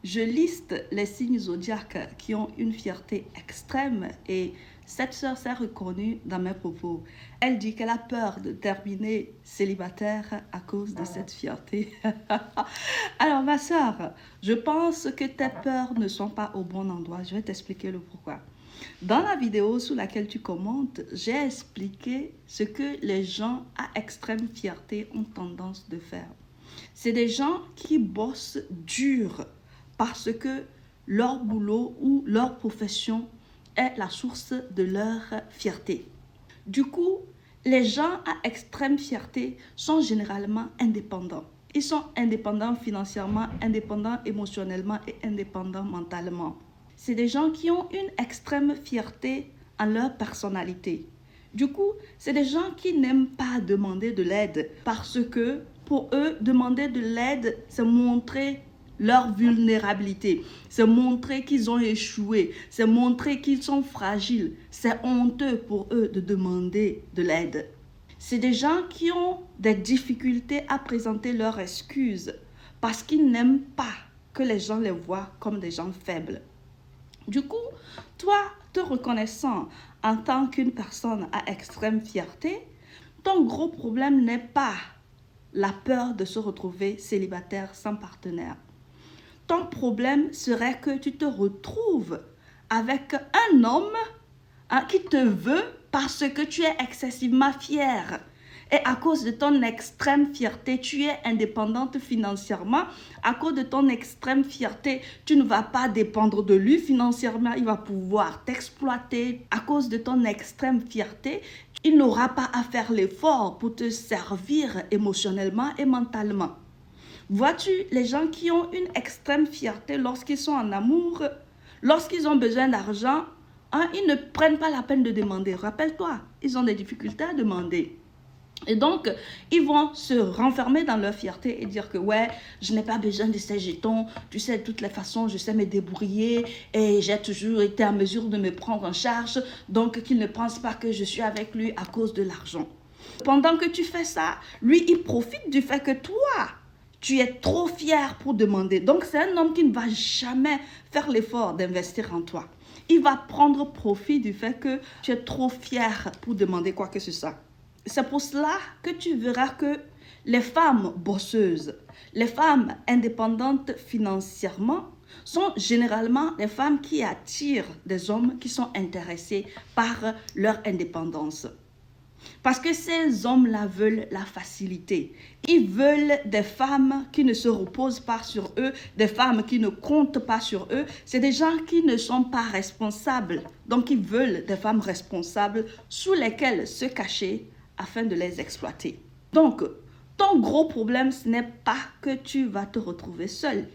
je liste les signes zodiaques qui ont une fierté extrême et cette sœur s'est reconnue dans mes propos. Elle dit qu'elle a peur de terminer célibataire à cause de cette fierté. Alors ma sœur, je pense que tes peurs ne sont pas au bon endroit. Je vais t'expliquer le pourquoi. Dans la vidéo sous laquelle tu commentes, j'ai expliqué ce que les gens à extrême fierté ont tendance de faire. C'est des gens qui bossent dur parce que leur boulot ou leur profession est la source de leur fierté. Du coup, les gens à extrême fierté sont généralement indépendants. Ils sont indépendants financièrement, indépendants émotionnellement et indépendants mentalement. C'est des gens qui ont une extrême fierté en leur personnalité. Du coup, c'est des gens qui n'aiment pas demander de l'aide parce que pour eux, demander de l'aide, c'est montrer leur vulnérabilité, c'est montrer qu'ils ont échoué, c'est montrer qu'ils sont fragiles. C'est honteux pour eux de demander de l'aide. C'est des gens qui ont des difficultés à présenter leurs excuses parce qu'ils n'aiment pas que les gens les voient comme des gens faibles. Du coup, toi, te reconnaissant en tant qu'une personne à extrême fierté, ton gros problème n'est pas la peur de se retrouver célibataire sans partenaire. Ton problème serait que tu te retrouves avec un homme qui te veut parce que tu es excessivement fier. Et à cause de ton extrême fierté, tu es indépendante financièrement. À cause de ton extrême fierté, tu ne vas pas dépendre de lui financièrement. Il va pouvoir t'exploiter. À cause de ton extrême fierté, il n'aura pas à faire l'effort pour te servir émotionnellement et mentalement. Vois-tu, les gens qui ont une extrême fierté lorsqu'ils sont en amour, lorsqu'ils ont besoin d'argent, ils ne prennent pas la peine de demander. Rappelle-toi, ils ont des difficultés à demander. Et donc, ils vont se renfermer dans leur fierté et dire que ouais, je n'ai pas besoin de ces jetons. Tu sais, de toutes les façons, je sais me débrouiller et j'ai toujours été en mesure de me prendre en charge. Donc, qu'il ne pense pas que je suis avec lui à cause de l'argent. Pendant que tu fais ça, lui, il profite du fait que toi, tu es trop fier pour demander. Donc, c'est un homme qui ne va jamais faire l'effort d'investir en toi. Il va prendre profit du fait que tu es trop fier pour demander quoi que ce soit. C'est pour cela que tu verras que les femmes bosseuses, les femmes indépendantes financièrement sont généralement les femmes qui attirent des hommes qui sont intéressés par leur indépendance. Parce que ces hommes-là veulent la facilité. Ils veulent des femmes qui ne se reposent pas sur eux, des femmes qui ne comptent pas sur eux. C'est des gens qui ne sont pas responsables. Donc, ils veulent des femmes responsables sous lesquelles se cacher afin de les exploiter. Donc, ton gros problème, ce n'est pas que tu vas te retrouver seul.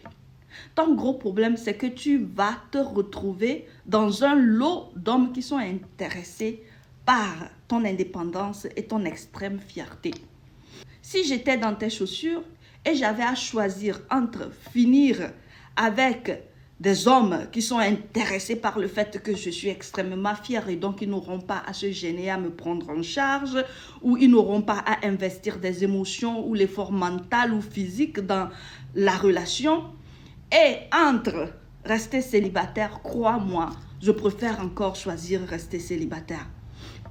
Ton gros problème, c'est que tu vas te retrouver dans un lot d'hommes qui sont intéressés par ton indépendance et ton extrême fierté. Si j'étais dans tes chaussures et j'avais à choisir entre finir avec des hommes qui sont intéressés par le fait que je suis extrêmement fière et donc ils n'auront pas à se gêner à me prendre en charge ou ils n'auront pas à investir des émotions ou l'effort mental ou physique dans la relation. Et entre rester célibataire, crois-moi, je préfère encore choisir rester célibataire.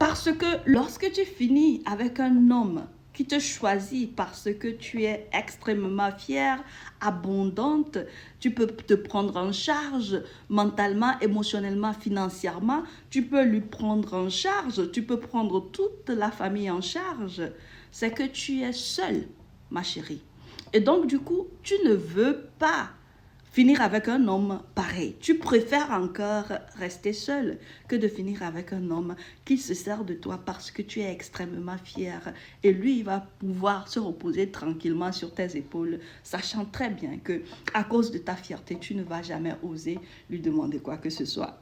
Parce que lorsque tu finis avec un homme qui te choisit parce que tu es extrêmement fière, abondante, tu peux te prendre en charge mentalement, émotionnellement, financièrement, tu peux lui prendre en charge, tu peux prendre toute la famille en charge, c'est que tu es seule, ma chérie. Et donc, du coup, tu ne veux pas finir avec un homme pareil. Tu préfères encore rester seul que de finir avec un homme qui se sert de toi parce que tu es extrêmement fier. Et lui, il va pouvoir se reposer tranquillement sur tes épaules, sachant très bien que à cause de ta fierté, tu ne vas jamais oser lui demander quoi que ce soit.